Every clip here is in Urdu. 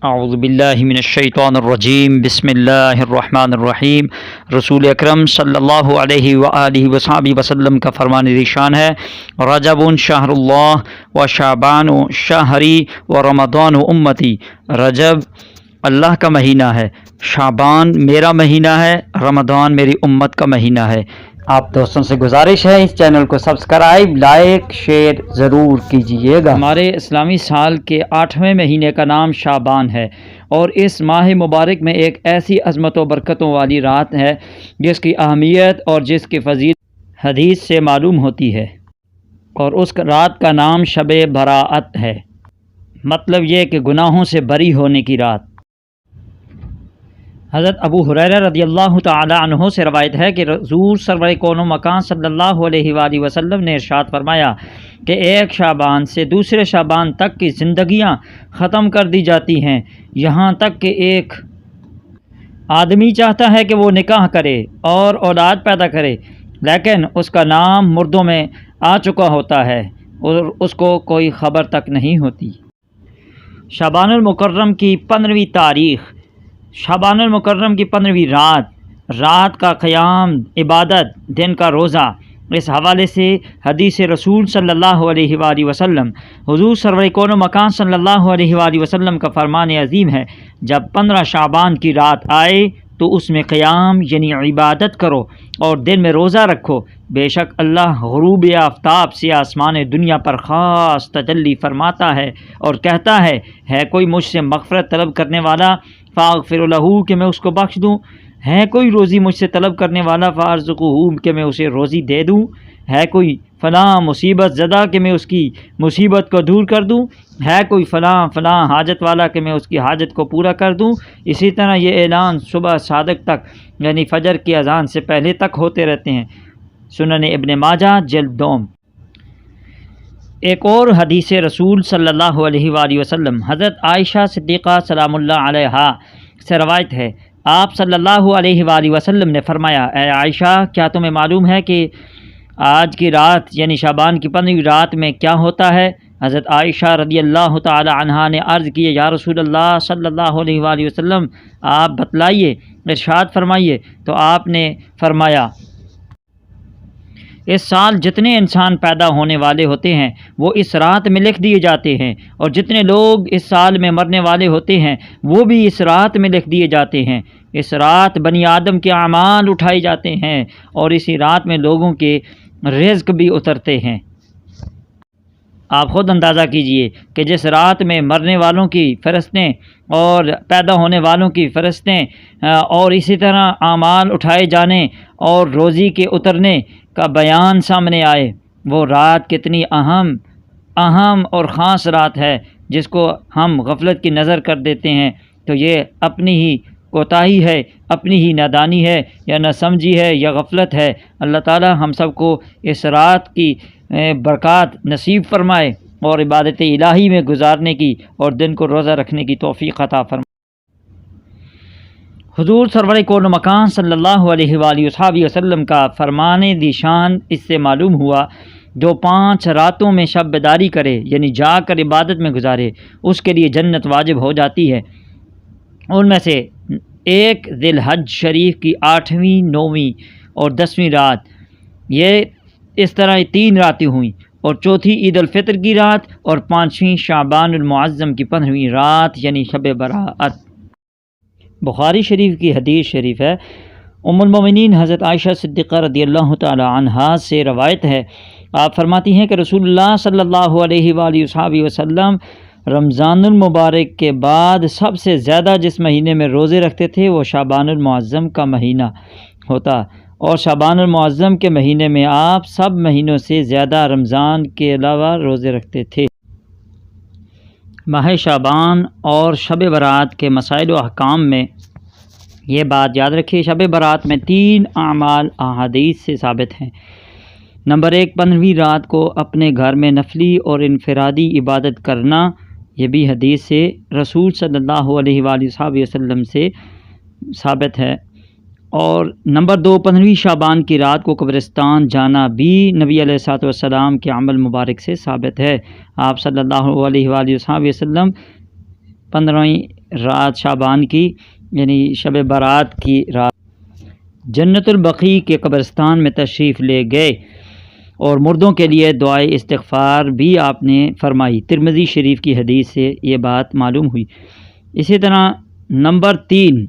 اعوذ باللہ من الشیطان الرجیم بسم اللہ الرحمن الرحیم۔ رسول اکرم صلی اللہ علیہ وآلہ وصحبہ وسلم کا فرمان ذیشان ہے، رجب شہر اللہ و شعبان شہری و رمضان امتی۔ رجب اللہ کا مہینہ ہے، شعبان میرا مہینہ ہے، رمضان میری امت کا مہینہ ہے۔ آپ دوستوں سے گزارش ہے اس چینل کو سبسکرائب، لائک، شیئر ضرور کیجیے گا۔ ہمارے اسلامی سال کے 8ویں مہینے کا نام شعبان ہے، اور اس ماہ مبارک میں ایک ایسی عظمت و برکتوں والی رات ہے جس کی اہمیت اور جس کی فضیلت حدیث سے معلوم ہوتی ہے، اور اس رات کا نام شب براءت ہے، مطلب یہ کہ گناہوں سے بری ہونے کی رات۔ حضرت ابو ہریرہ رضی اللہ تعالی عنہ سے روایت ہے کہ حضور سرور کون و مکان صلی اللہ علیہ وآلہ وسلم نے ارشاد فرمایا کہ ایک شعبان سے دوسرے شعبان تک کی زندگیاں ختم کر دی جاتی ہیں، یہاں تک کہ ایک آدمی چاہتا ہے کہ وہ نکاح کرے اور اولاد پیدا کرے، لیکن اس کا نام مردوں میں آ چکا ہوتا ہے اور اس کو کوئی خبر تک نہیں ہوتی۔ شعبان المکرم کی 15ویں تاریخ، شعبان المکرم کی 15ویں رات کا قیام عبادت، دن کا روزہ۔ اس حوالے سے حدیث رسول صلی اللہ علیہ وآلہ وسلم، حضور سرور کون و مکان صلی اللہ علیہ وآلہ وسلم کا فرمان عظیم ہے، جب 15 شعبان کی رات آئے تو اس میں قیام یعنی عبادت کرو اور دن میں روزہ رکھو، بے شک اللہ غروب آفتاب سے آسمان دنیا پر خاص تجلی فرماتا ہے اور کہتا ہے کوئی مجھ سے مغفرت طلب کرنے والا فاغفر لہ کہ میں اس کو بخش دوں، ہے کوئی روزی مجھ سے طلب کرنے والا فارزقہ کہ میں اسے روزی دے دوں، ہے کوئی فلاں مصیبت زدہ کہ میں اس کی مصیبت کو دور کر دوں، ہے کوئی فلاں حاجت والا کہ میں اس کی حاجت کو پورا کر دوں۔ اسی طرح یہ اعلان صبح صادق تک یعنی فجر کی اذان سے پہلے تک ہوتے رہتے ہیں۔ سنن ابن ماجہ جلد دوم۔ ایک اور حدیث رسول صلی اللہ علیہ وآلہ وسلم حضرت عائشہ صدیقہ سلام اللہ علیہا سے روایت ہے، آپ صلی اللہ علیہ وآلہ وسلم نے فرمایا، اے عائشہ کیا تمہیں معلوم ہے کہ آج کی رات یعنی شعبان کی 15ویں رات میں کیا ہوتا ہے؟ حضرت عائشہ رضی اللہ تعالی عنہا نے عرض کی، یا رسول اللہ صلی اللہ علیہ وآلہ وسلم آپ بتلائیے، ارشاد فرمائیے۔ تو آپ نے فرمایا، اس سال جتنے انسان پیدا ہونے والے ہوتے ہیں وہ اس رات میں لکھ دیے جاتے ہیں، اور جتنے لوگ اس سال میں مرنے والے ہوتے ہیں وہ بھی اس رات میں لکھ دیے جاتے ہیں۔ اس رات بنی آدم کے اعمال اٹھائے جاتے ہیں، اور اسی رات میں لوگوں کے رزق بھی اترتے ہیں۔ آپ خود اندازہ کیجئے کہ جس رات میں مرنے والوں کی فرشتیں اور پیدا ہونے والوں کی فرشتیں اور اسی طرح اعمال اٹھائے جانے اور روزی کے اترنے کا بیان سامنے آئے، وہ رات کتنی اہم اور خاص رات ہے جس کو ہم غفلت کی نظر کر دیتے ہیں، تو یہ اپنی ہی کوتاہی ہے، اپنی ہی نادانی ہے یا نہ سمجھی ہے یا غفلت ہے۔ اللہ تعالی ہم سب کو اس رات کی برکات نصیب فرمائے اور عبادت الہی میں گزارنے کی اور دن کو روزہ رکھنے کی توفیق عطا فرمائے۔ حضور سرور کون و مکان صلی اللہ علیہ وآلہ وصحبہ وسلم کا فرمان ذیشان اس سے معلوم ہوا، جو 5 راتوں میں شب بیداری کرے یعنی جا کر عبادت میں گزارے اس کے لیے جنت واجب ہو جاتی ہے۔ ان میں سے ایک ذی الحج شریف کی 8ویں، 9ویں اور 10ویں رات، یہ اس طرح 3 راتیں ہوئیں، اور چوتھی عید الفطر کی رات، اور 5ویں شعبان المعظم کی 15ویں رات یعنی شب براءت۔ بخاری شریف کی حدیث شریف ہے، ام المومنین حضرت عائشہ صدیقہ رضی اللہ تعالی عنہا سے روایت ہے، آپ فرماتی ہیں کہ رسول اللہ صلی اللہ علیہ وآلہ وصحبہ وسلم رمضان المبارک کے بعد سب سے زیادہ جس مہینے میں روزے رکھتے تھے وہ شعبان المعظم کا مہینہ ہوتا، اور شعبان المعظم کے مہینے میں آپ سب مہینوں سے زیادہ رمضان کے علاوہ روزے رکھتے تھے۔ ماہ شعبان اور شب برات کے مسائل و احکام میں یہ بات یاد رکھیے، شب برات میں 3 اعمال احادیث سے ثابت ہیں۔ نمبر 1، 15ویں رات کو اپنے گھر میں نفلی اور انفرادی عبادت کرنا، یہ بھی حدیث سے رسول صلی اللہ علیہ وآلہ وسلم سے ثابت ہے۔ اور نمبر 2، 15ویں شعبان کی رات کو قبرستان جانا بھی نبی علیہ الصلوۃ والسلام کے عمل مبارک سے ثابت ہے۔ آپ صلی اللہ علیہ وآلہ وسلم 15ویں رات شعبان کی یعنی شب برات کی رات جنت البقیع کے قبرستان میں تشریف لے گئے اور مردوں کے لیے دعائے استغفار بھی آپ نے فرمائی۔ ترمذی شریف کی حدیث سے یہ بات معلوم ہوئی۔ اسی طرح نمبر 3،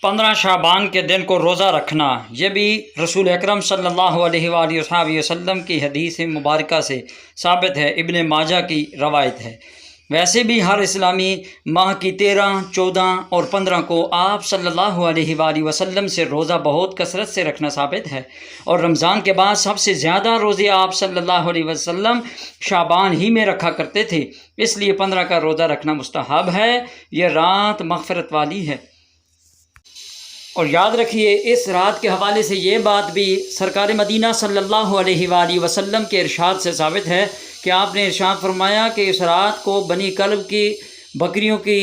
15 شعبان کے دن کو روزہ رکھنا، یہ بھی رسول اکرم صلی اللہ علیہ وآلہ وسلم کی حدیث مبارکہ سے ثابت ہے، ابن ماجہ کی روایت ہے۔ ویسے بھی ہر اسلامی ماہ کی 13، 14 اور 15 کو آپ صلی اللہ علیہ وآلہ وسلم سے روزہ بہت کثرت سے رکھنا ثابت ہے، اور رمضان کے بعد سب سے زیادہ روزے آپ صلی اللہ علیہ وسلم شعبان ہی میں رکھا کرتے تھے، اس لیے 15 کا روزہ رکھنا مستحب ہے۔ یہ رات مغفرت والی ہے، اور یاد رکھیے اس رات کے حوالے سے یہ بات بھی سرکار مدینہ صلی اللہ علیہ وآلہ وسلم کے ارشاد سے ثابت ہے کہ آپ نے ارشاد فرمایا کہ اس رات کو بنی کلب کی بکریوں کی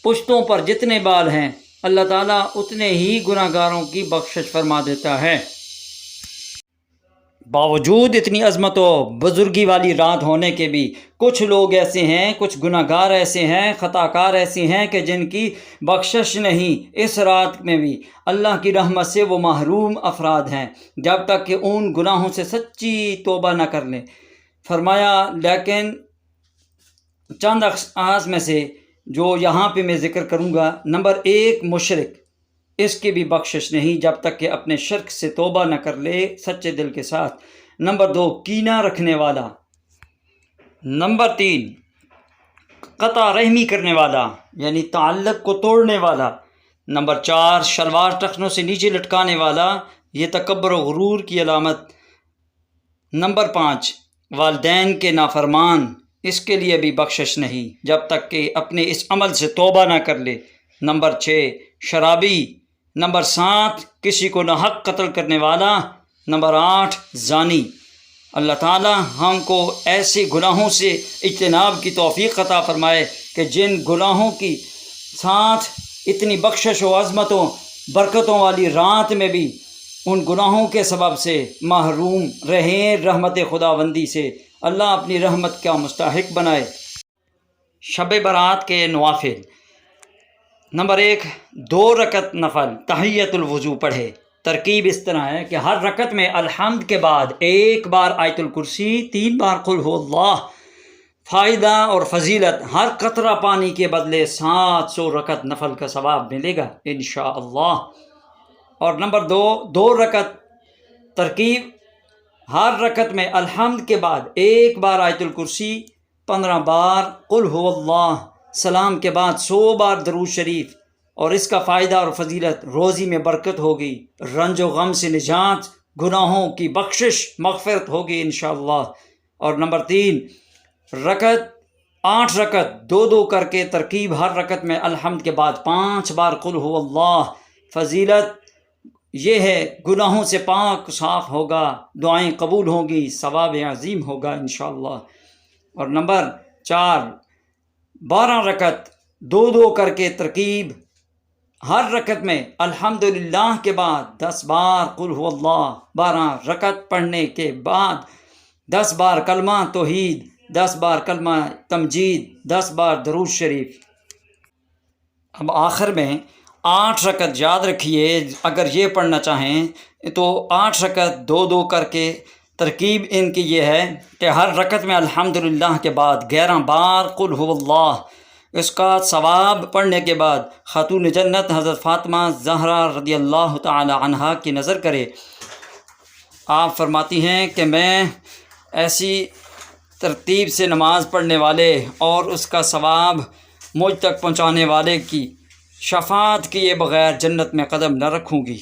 پشتوں پر جتنے بال ہیں اللہ تعالیٰ اتنے ہی گناہ گاروں کی بخشش فرما دیتا ہے۔ باوجود اتنی عظمت و بزرگی والی رات ہونے کے بھی کچھ لوگ ایسے ہیں، کچھ گناہ گار ایسے ہیں، خطا کار ایسے ہیں کہ جن کی بخشش نہیں۔ اس رات میں بھی اللہ کی رحمت سے وہ محروم افراد ہیں جب تک کہ ان گناہوں سے سچی توبہ نہ کر لیں۔ فرمایا لیکن چند اشخاص میں سے جو یہاں پہ میں ذکر کروں گا، نمبر 1 مشرک، اس کی بھی بخشش نہیں جب تک کہ اپنے شرک سے توبہ نہ کر لے سچے دل کے ساتھ۔ نمبر 2 کینہ رکھنے والا۔ نمبر 3 قطع رحمی کرنے والا یعنی تعلق کو توڑنے والا۔ نمبر 4 شلوار ٹخنوں سے نیچے لٹکانے والا، یہ تکبر و غرور کی علامت۔ نمبر 5 والدین کے نافرمان، اس کے لیے بھی بخشش نہیں جب تک کہ اپنے اس عمل سے توبہ نہ کر لے۔ نمبر 6 شرابی۔ نمبر 7 کسی کو ناحق قتل کرنے والا۔ نمبر 8 زانی۔ اللہ تعالی ہم کو ایسے گناہوں سے اجتناب کی توفیق عطا فرمائے کہ جن گناہوں کی ساتھ اتنی بخشش و عظمتوں برکتوں والی رات میں بھی ان گناہوں کے سبب سے محروم رہیں رحمت خداوندی سے۔ اللہ اپنی رحمت کا مستحق بنائے۔ شب برات کے نوافل۔ نمبر 1 2 رکعت نفل تحیۃ الوضو پڑھے۔ ترکیب اس طرح ہے کہ ہر رکعت میں الحمد کے بعد 1 بار آیت الکرسی، 3 بار قل هو اللہ۔ فائدہ اور فضیلت، ہر قطرہ پانی کے بدلے 700 رکعت نفل کا ثواب ملے گا انشاءاللہ۔ اور نمبر 2 رکعت ترکیب، ہر رکعت میں الحمد کے بعد 1 بار آیت الکرسی، 15 بار قل هو اللہ، سلام کے بعد 100 بار درود شریف۔ اور اس کا فائدہ اور فضیلت، روزی میں برکت ہوگی، رنج و غم سے نجات، گناہوں کی بخشش مغفرت ہوگی انشاءاللہ۔ اور نمبر 3 رکعت 8 رکعت 2 کر کے ترکیب، ہر رکعت میں الحمد کے بعد 5 بار قل هو اللہ۔ فضیلت یہ ہے گناہوں سے پاک صاف ہوگا، دعائیں قبول ہوں گی، ثواب عظیم ہوگا انشاءاللہ۔ اور نمبر 4 12 رکعت 2 کر کے ترکیب، ہر رکعت میں الحمدللہ کے بعد 10 بار قل هو اللہ، 12 رکعت پڑھنے کے بعد 10 بار کلمہ توحید، 10 بار کلمہ تمجید، 10 بار درود شریف۔ اب آخر میں 8 رکعت یاد رکھیے، اگر یہ پڑھنا چاہیں تو 8 رکعت 2 کر کے ترکیب ان کی یہ ہے کہ ہر رکعت میں الحمدللہ کے بعد 11 بار قل هو اللہ۔ اس کا ثواب پڑھنے کے بعد خاتون جنت حضرت فاطمہ زہرا رضی اللہ تعالی عنہا کی نظر کرے۔ آپ فرماتی ہیں کہ میں ایسی ترتیب سے نماز پڑھنے والے اور اس کا ثواب مجھ تک پہنچانے والے کی شفاعت کیے بغیر جنت میں قدم نہ رکھوں گی۔